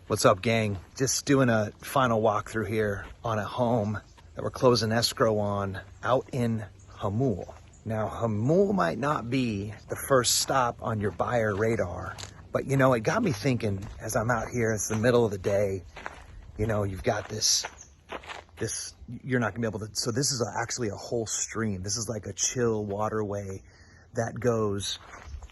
What's up, gang? Just doing a final walkthrough here on a home that we're closing escrow on out in Hamul. Now, Hamul might not be the first stop on your buyer radar, but you know, it got me thinking as I'm out here, it's the middle of the day, you know, you've got this, you're not gonna be able to, so this is actually a whole stream. This is like a chill waterway that goes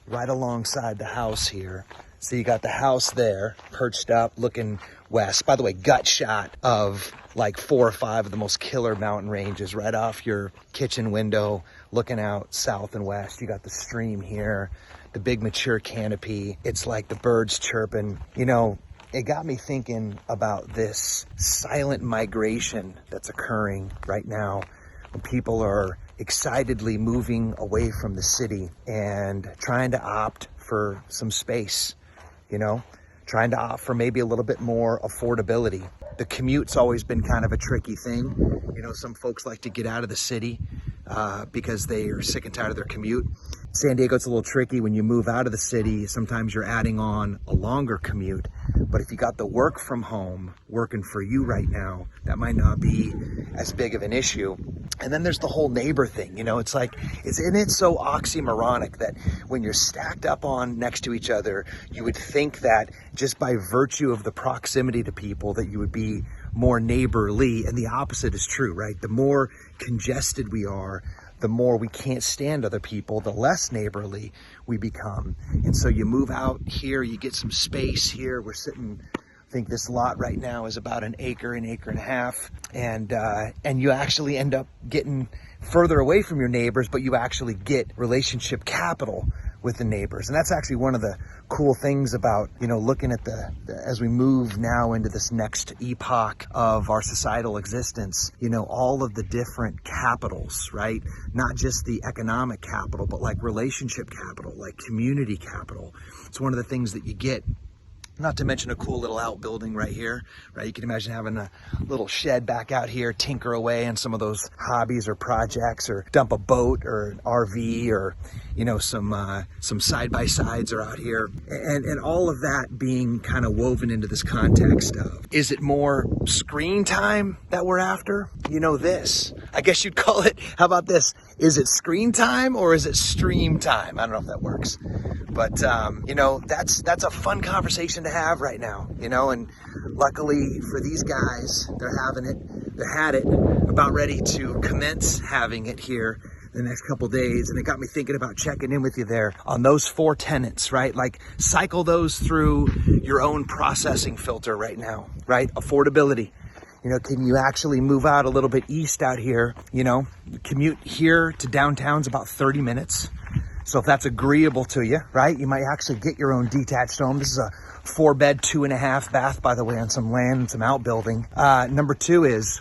right alongside the house here. So you got the house there, perched up, looking west. By the way, gut shot of like 4 or 5 of the most killer mountain ranges right off your kitchen window, looking out south and west. You got the stream here, the big mature canopy. It's like the birds chirping. You know, it got me thinking about this silent migration that's occurring right now when people are excitedly moving away from the city and trying to opt for some space, you know, trying to opt for maybe a little bit more affordability. The commute's always been kind of a tricky thing. You know, some folks like to get out of the city because they are sick and tired of their commute. San Diego, it's a little tricky. When you move out of the city, sometimes you're adding on a longer commute. But if you got the work from home working for you right now, that might not be as big of an issue. And then there's the whole neighbor thing, you know, it's like, it's so oxymoronic that when you're stacked up on next to each other, you would think that just by virtue of the proximity to people that you would be more neighborly, and the opposite is true, right? The more congested we are, the more we can't stand other people, the less neighborly we become. And so you move out here, you get some space here. We're sitting, I think this lot right now is about an acre and a half. And you actually end up getting further away from your neighbors, but you actually get relationship capital with the neighbors. And that's actually one of the cool things about, you know, looking at as we move now into this next epoch of our societal existence, you know, all of the different capitals, right? Not just the economic capital, but like relationship capital, like community capital. It's one of the things that you get. Not to mention a cool little outbuilding right here, right? You can imagine having a little shed back out here, tinker away on some of those hobbies or projects, or dump a boat or an RV, or, you know, some side-by-sides are out here. And all of that being kind of woven into this context of, is it more screen time that we're after? You know, this, I guess you'd call it, how about this? Is it screen time or is it stream time? I don't know if that works. But, you know, that's a fun conversation to have right now, you know, and luckily for these guys, they had it about ready to commence having it here the next couple days. And it got me thinking about checking in with you there on those 4 tenants, right? Like, cycle those through your own processing filter right now, right? Affordability. You know, can you actually move out a little bit east out here? You know, commute here to downtown's about 30 minutes. So if that's agreeable to you, right, you might actually get your own detached home. This is a 4-bed, 2.5 bath, by the way, on some land and some outbuilding. Number 2 is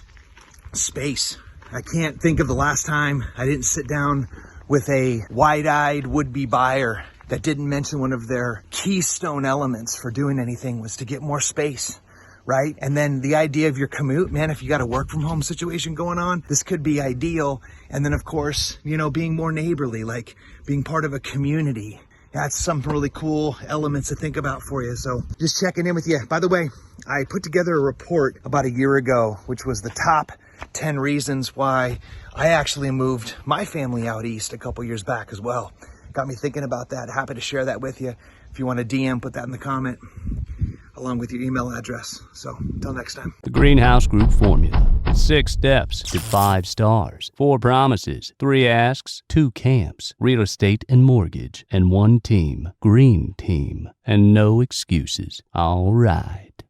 space. I can't think of the last time I didn't sit down with a wide-eyed would-be buyer that didn't mention one of their keystone elements for doing anything was to get more space. Right? And then the idea of your commute, man, if you got a work from home situation going on, this could be ideal. And then of course, you know, being more neighborly, like being part of a community. That's some really cool elements to think about for you. So just checking in with you. By the way, I put together a report about a year ago, which was the top 10 reasons why I actually moved my family out east a couple years back as well. Got me thinking about that. Happy to share that with you. If you want to DM, put that in the comment, along with your email address. So until next time. The Greenhouse Group Formula. 6 steps to 5 stars. 4 promises, 3 asks, 2 camps, real estate and mortgage, and 1 team. Green Team. And no excuses. All right.